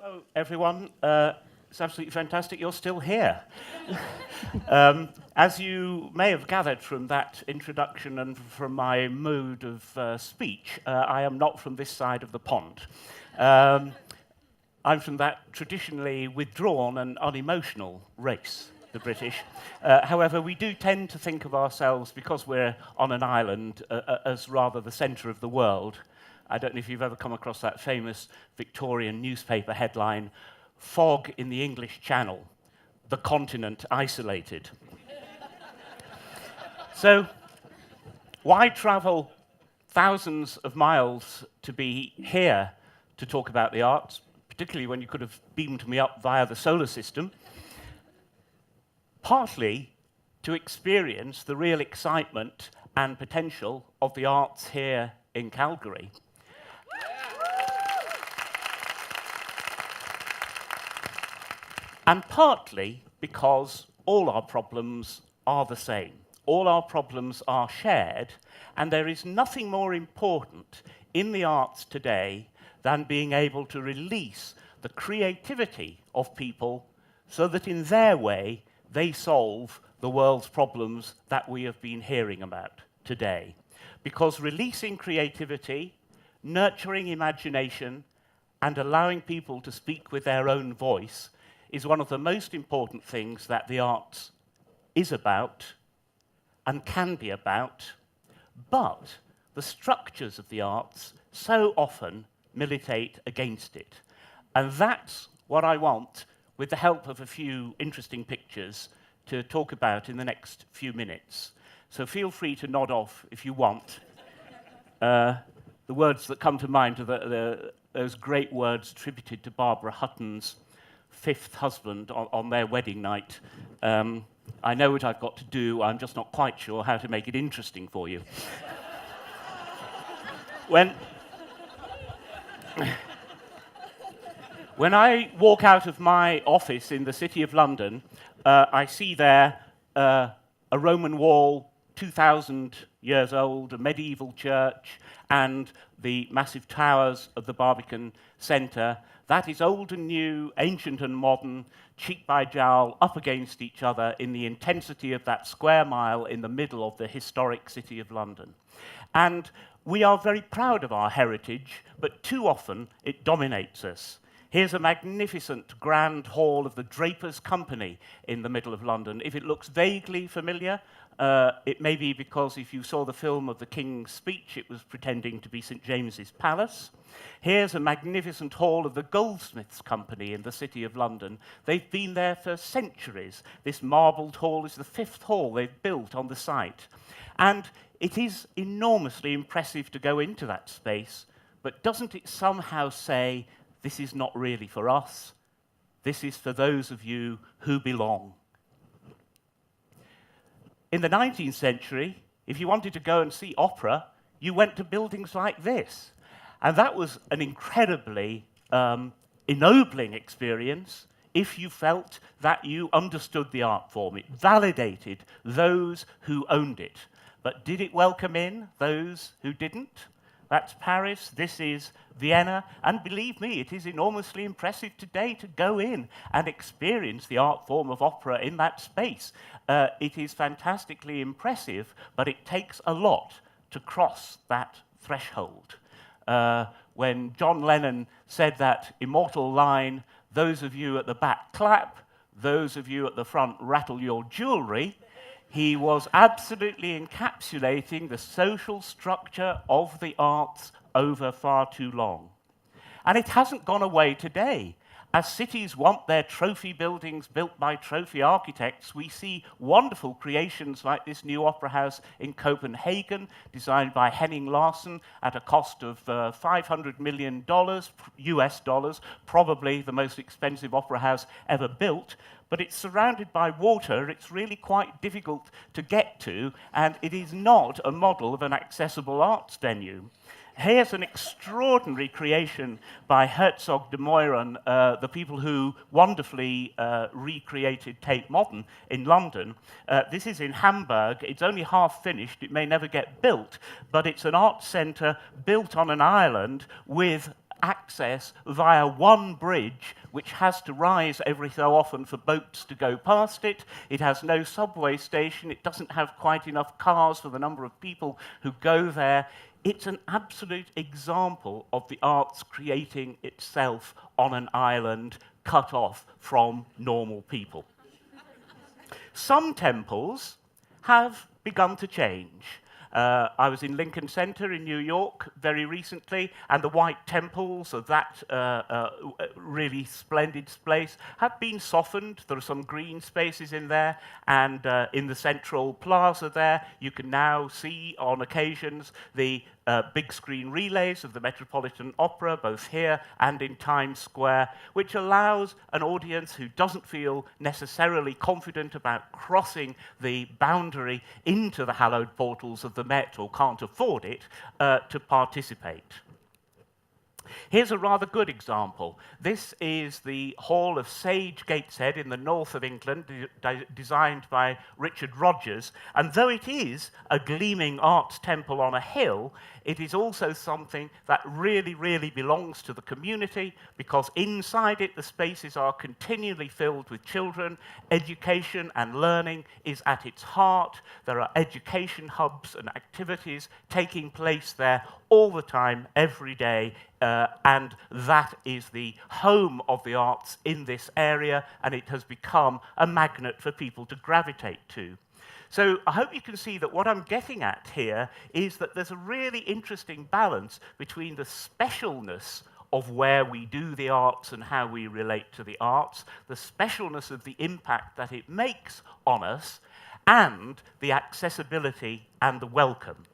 Hello, everyone. It's absolutely fantastic you're still here. As you may have gathered from that introduction and from my mood of speech, I am not from this side of the pond. I'm from that traditionally withdrawn and unemotional race, the British. However, we do tend to think of ourselves, because we're on an island, as rather the centre of the world. I don't know if you've ever come across that famous Victorian newspaper headline, "Fog in the English Channel, the continent isolated." So, why travel thousands of miles to be here to talk about the arts, particularly when you could have beamed me up via the solar system? Partly to experience the real excitement and potential of the arts here in Calgary. And partly because all our problems are the same. All our problems are shared, and there is nothing more important in the arts today than being able to release the creativity of people so that in their way they solve the world's problems that we have been hearing about today. Because releasing creativity, nurturing imagination, and allowing people to speak with their own voice is one of the most important things that the arts is about and can be about, but the structures of the arts so often militate against it. And that's what I want, with the help of a few interesting pictures, to talk about in the next few minutes. So feel free to nod off if you want. The words that come to mind are those great words attributed to Barbara Hutton's fifth husband on their wedding night. I know what I've got to do, I'm just not quite sure how to make it interesting for you. When I walk out of my office in the City of London, I see there a Roman wall, 2,000 years old, a medieval church, and the massive towers of the Barbican Centre. That is old and new, ancient and modern, cheek by jowl, up against each other in the intensity of that square mile in the middle of the historic City of London. And we are very proud of our heritage, but too often it dominates us. Here's a magnificent grand hall of the Drapers' Company in the middle of London. If it looks vaguely familiar, it may be because if you saw the film of the King's Speech, it was pretending to be St. James's Palace. Here's a magnificent hall of the Goldsmiths' Company in the City of London. They've been there for centuries. This marbled hall is the fifth hall they've built on the site. And it is enormously impressive to go into that space, but doesn't it somehow say, this is not really for us, this is for those of you who belong? In the 19th century, if you wanted to go and see opera, you went to buildings like this. And that was an incredibly ennobling experience if you felt that you understood the art form. It validated those who owned it. But did it welcome in those who didn't? That's Paris, this is Vienna, and believe me, it is enormously impressive today to go in and experience the art form of opera in that space. It is fantastically impressive, but it takes a lot to cross that threshold. When John Lennon said that immortal line, "Those of you at the back clap, those of you at the front rattle your jewelry," he was absolutely encapsulating the social structure of the arts over far too long. And it hasn't gone away today. As cities want their trophy buildings built by trophy architects, we see wonderful creations like this new opera house in Copenhagen, designed by Henning Larsen at a cost of $500 million US dollars, probably the most expensive opera house ever built. But it's surrounded by water, it's really quite difficult to get to, and it is not a model of an accessible arts venue. Here's an extraordinary creation by Herzog de Meuron, the people who wonderfully recreated Tate Modern in London. This is in Hamburg. It's only half finished. It may never get built, but it's an art centre built on an island with access via one bridge, which has to rise every so often for boats to go past it. It has no subway station. It doesn't have quite enough cars for the number of people who go there. It's an absolute example of the arts creating itself on an island cut off from normal people. Some temples have begun to change. I was in Lincoln Center in New York very recently, and the white temples of that really splendid place have been softened. There are some green spaces in there, and in the central plaza there, you can now see on occasions the big screen relays of the Metropolitan Opera, both here and in Times Square, which allows an audience who doesn't feel necessarily confident about crossing the boundary into the hallowed portals of the Met or can't afford it to participate. Here's a rather good example. This is the Hall of Sage Gateshead in the north of England, designed by Richard Rogers. And though it is a gleaming arts temple on a hill, it is also something that really, really belongs to the community, because inside it the spaces are continually filled with children. Education and learning is at its heart. There are education hubs and activities taking place there all the time, every day, and that is the home of the arts in this area, and it has become a magnet for people to gravitate to. So I hope you can see that what I'm getting at here is that there's a really interesting balance between the specialness of where we do the arts and how we relate to the arts, the specialness of the impact that it makes on us, and the accessibility and the welcome.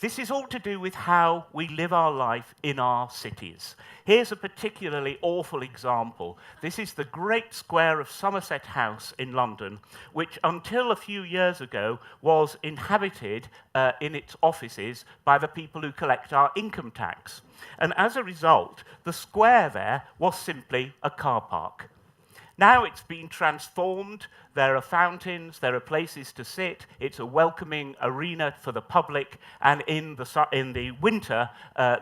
This is all to do with how we live our life in our cities. Here's a particularly awful example. This is the Great Square of Somerset House in London, which until a few years ago was inhabited in its offices by the people who collect our income tax. And as a result, the square there was simply a car park. Now it's been transformed. There are fountains, there are places to sit, it's a welcoming arena for the public, and in the winter,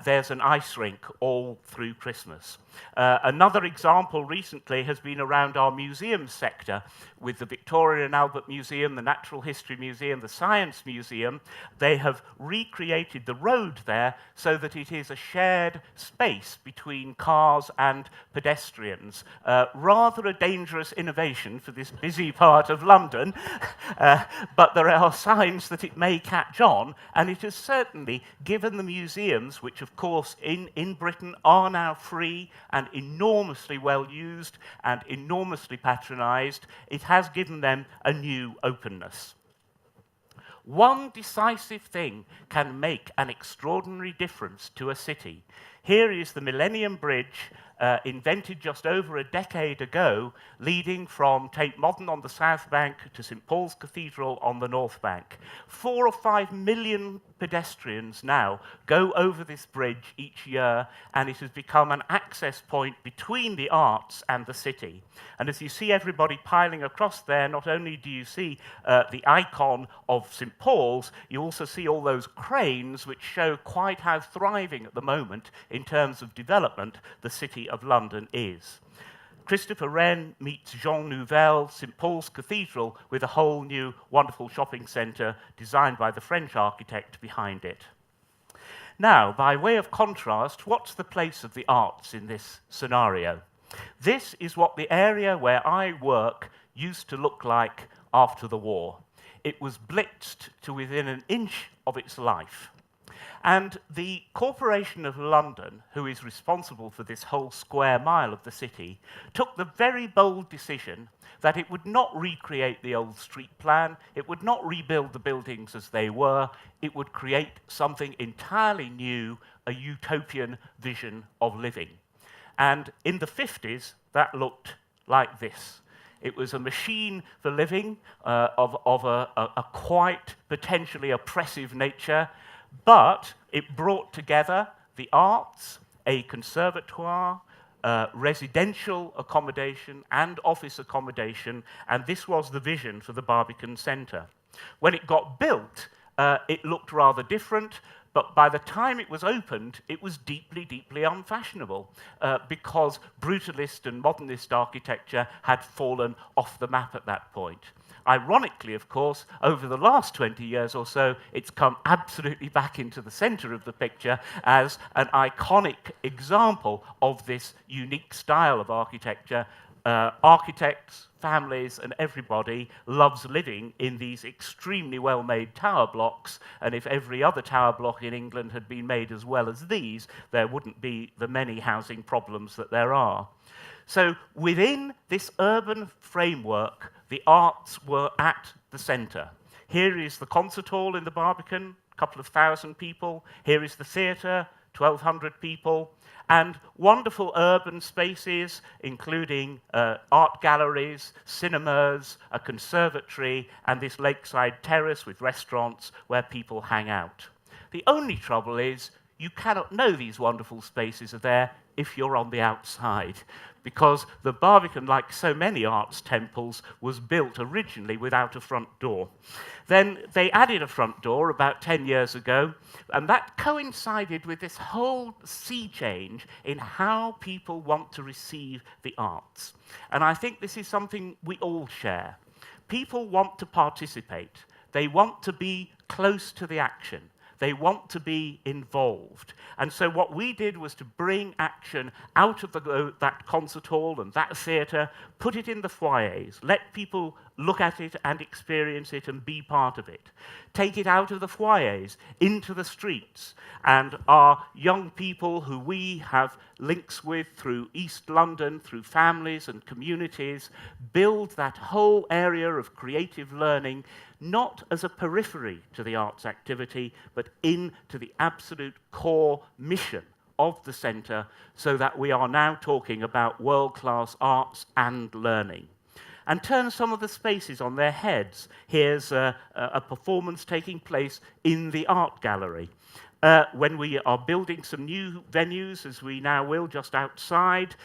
there's an ice rink all through Christmas. Another example recently has been around our museum sector, with the Victoria and Albert Museum, the Natural History Museum, the Science Museum. They have recreated the road there so that it is a shared space between cars and pedestrians. Rather a dangerous innovation for this busy part of London, but there are signs that it may catch on, and it has certainly given the museums, which of course in Britain are now free and enormously well used and enormously patronised, it has given them a new openness. One decisive thing can make an extraordinary difference to a city. Here is the Millennium Bridge, invented just over a decade ago, leading from Tate Modern on the south bank to St Paul's Cathedral on the north bank. 4 or 5 million pedestrians now go over this bridge each year, and it has become an access point between the arts and the city. And as you see everybody piling across there, not only do you see the icon of St Paul's, you also see all those cranes which show quite how thriving at the moment in terms of development the City of London is. Christopher Wren meets Jean Nouvel, St Paul's Cathedral, with a whole new wonderful shopping centre designed by the French architect behind it. Now, by way of contrast, what's the place of the arts in this scenario? This is what the area where I work used to look like after the war. It was blitzed to within an inch of its life. And the Corporation of London, who is responsible for this whole square mile of the city, took the very bold decision that it would not recreate the old street plan, it would not rebuild the buildings as they were, it would create something entirely new, a utopian vision of living. And in the 50s, that looked like this. It was a machine for living of a quite potentially oppressive nature, but it brought together the arts, a conservatoire, residential accommodation and office accommodation, and this was the vision for the Barbican Centre. When it got built, it looked rather different, but by the time it was opened, it was deeply, deeply unfashionable because brutalist and modernist architecture had fallen off the map at that point. Ironically, of course, over the last 20 years or so, it's come absolutely back into the center of the picture as an iconic example of this unique style of architecture. Architects, families, and everybody loves living in these extremely well-made tower blocks, and if every other tower block in England had been made as well as these, there wouldn't be the many housing problems that there are. So within this urban framework, the arts were at the centre. Here is the concert hall in the Barbican, a couple of thousand people. Here is the theatre, 1,200 people. And wonderful urban spaces, including art galleries, cinemas, a conservatory, and this lakeside terrace with restaurants where people hang out. The only trouble is you cannot know these wonderful spaces are there if you're on the outside, because the Barbican, like so many arts temples, was built originally without a front door. Then they added a front door about 10 years ago, and that coincided with this whole sea change in how people want to receive the arts. And I think this is something we all share. People want to participate. They want to be close to the action. They want to be involved. And so what we did was to bring action out of that concert hall and that theatre, put it in the foyers, let people look at it and experience it and be part of it. Take it out of the foyers into the streets. And our young people who we have links with through East London, through families and communities, build that whole area of creative learning not as a periphery to the arts activity, but into the absolute core mission of the centre, so that we are now talking about world-class arts and learning. And turn some of the spaces on their heads. Here's a performance taking place in the art gallery. When we are building some new venues, as we now will just outside,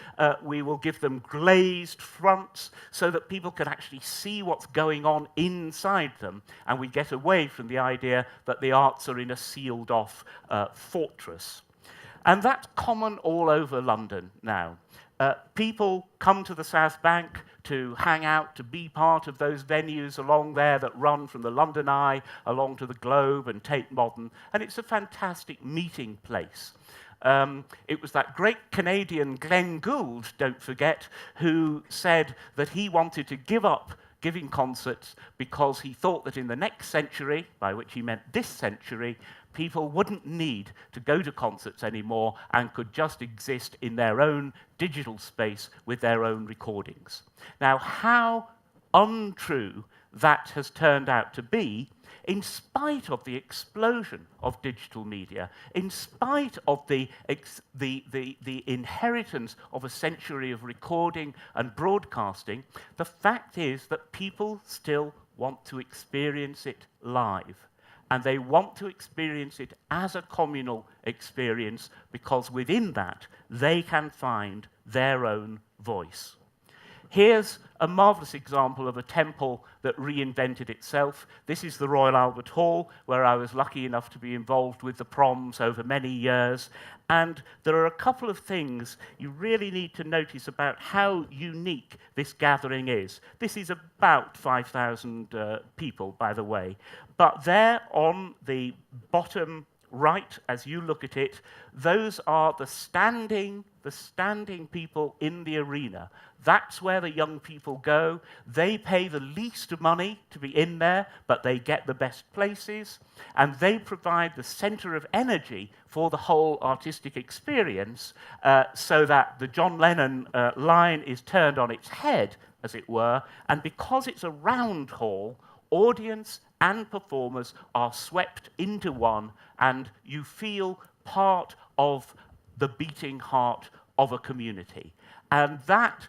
we will give them glazed fronts so that people can actually see what's going on inside them, and we get away from the idea that the arts are in a sealed-off fortress. And that's common all over London now. People come to the South Bank to hang out, to be part of those venues along there that run from the London Eye along to the Globe and Tate Modern, and it's a fantastic meeting place. It was that great Canadian Glenn Gould, don't forget, who said that he wanted to give up giving concerts because he thought that in the next century, by which he meant this century, people wouldn't need to go to concerts anymore and could just exist in their own digital space with their own recordings. Now, how untrue that has turned out to be, in spite of the explosion of digital media, in spite of the inheritance of a century of recording and broadcasting, the fact is that people still want to experience it live. And they want to experience it as a communal experience because within that, they can find their own voice. Here's a marvelous example of a temple that reinvented itself. This is the Royal Albert Hall, where I was lucky enough to be involved with the Proms over many years. And there are a couple of things you really need to notice about how unique this gathering is. This is about 5,000 people, by the way. But there on the bottom right, as you look at it, those are the standing people in the arena. That's where the young people go. They pay the least money to be in there, but they get the best places, and they provide the center of energy for the whole artistic experience, so that the John Lennon line is turned on its head, as it were, and because it's a round hall, audience and performers are swept into one, and you feel part of the beating heart of a community. And that,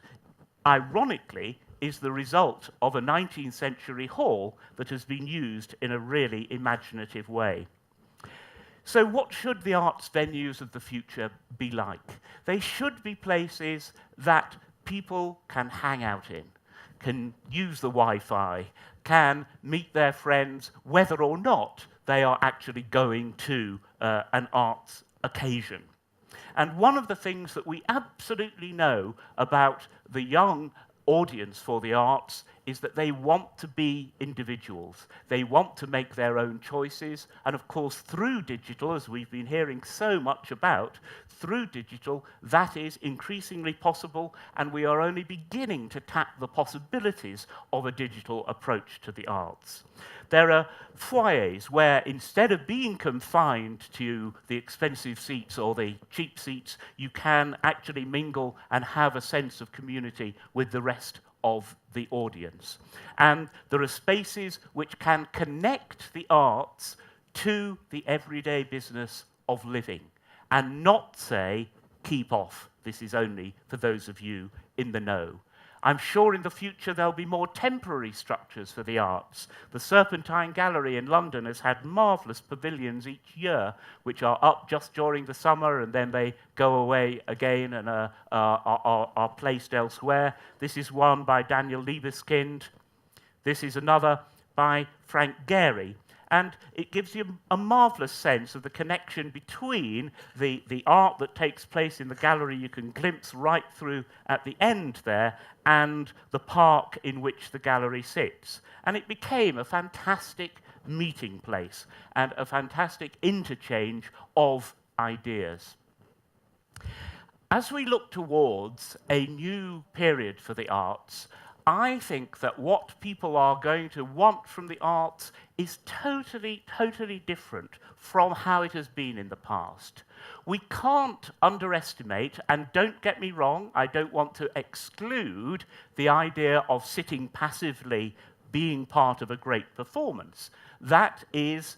ironically, is the result of a 19th century hall that has been used in a really imaginative way. So what should the arts venues of the future be like? They should be places that people can hang out in, can use the Wi-Fi, can meet their friends, whether or not they are actually going to an arts occasion. And one of the things that we absolutely know about the young audience for the arts is that they want to be individuals. They want to make their own choices. And of course, through digital, as we've been hearing so much about, through digital, that is increasingly possible, and we are only beginning to tap the possibilities of a digital approach to the arts. There are foyers where, instead of being confined to the expensive seats or the cheap seats, you can actually mingle and have a sense of community with the rest of the audience. And there are spaces which can connect the arts to the everyday business of living and not say, keep off, this is only for those of you in the know. I'm sure in the future there'll be more temporary structures for the arts. The Serpentine Gallery in London has had marvellous pavilions each year, which are up just during the summer, and then they go away again and are placed elsewhere. This is one by Daniel Liebeskind. This is another by Frank Gehry. And it gives you a marvellous sense of the connection between the art that takes place in the gallery you can glimpse right through at the end there and the park in which the gallery sits. And it became a fantastic meeting place and a fantastic interchange of ideas. As we look towards a new period for the arts, I think that what people are going to want from the arts is totally, totally different from how it has been in the past. We can't underestimate, and don't get me wrong, I don't want to exclude the idea of sitting passively being part of a great performance. That is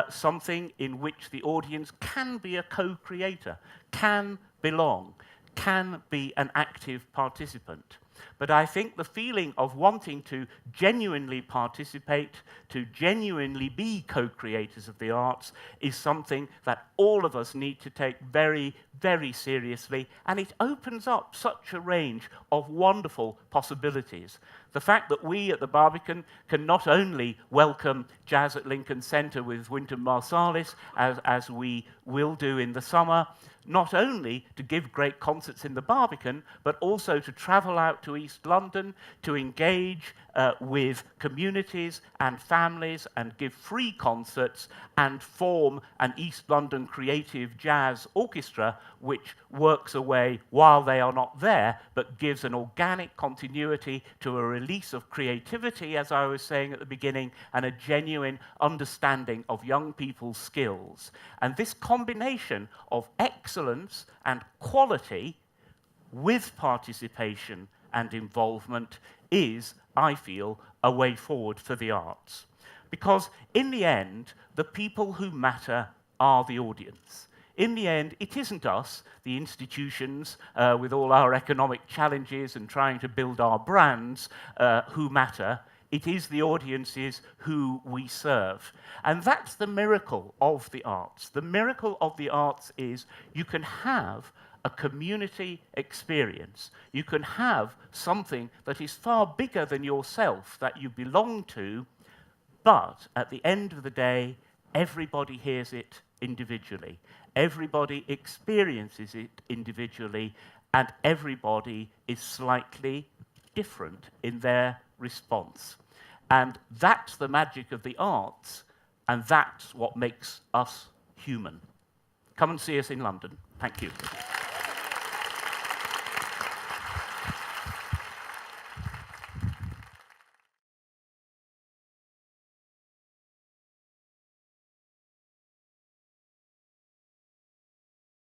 something in which the audience can be a co-creator, can belong, can be an active participant. But I think the feeling of wanting to genuinely participate, to genuinely be co-creators of the arts, is something that all of us need to take very, very seriously, and it opens up such a range of wonderful possibilities. The fact that we at the Barbican can not only welcome jazz at Lincoln Centre with Wynton Marsalis, as we will do in the summer, not only to give great concerts in the Barbican, but also to travel out to East London, to engage with communities and families and give free concerts and form an East London creative jazz orchestra which works away while they are not there, but gives an organic continuity to a release of creativity, as I was saying at the beginning, and a genuine understanding of young people's skills. And this combination of excellence and quality with participation and involvement is, I feel, a way forward for the arts. Because in the end, the people who matter are the audience. In the end, it isn't us, the institutions, with all our economic challenges and trying to build our brands, who matter. It is the audiences who we serve. And that's the miracle of the arts. The miracle of the arts is you can have a community experience. You can have something that is far bigger than yourself, that you belong to, but at the end of the day, everybody hears it individually. Everybody experiences it individually, and everybody is slightly different in their response. And that's the magic of the arts, and that's what makes us human. Come and see us in London. Thank you.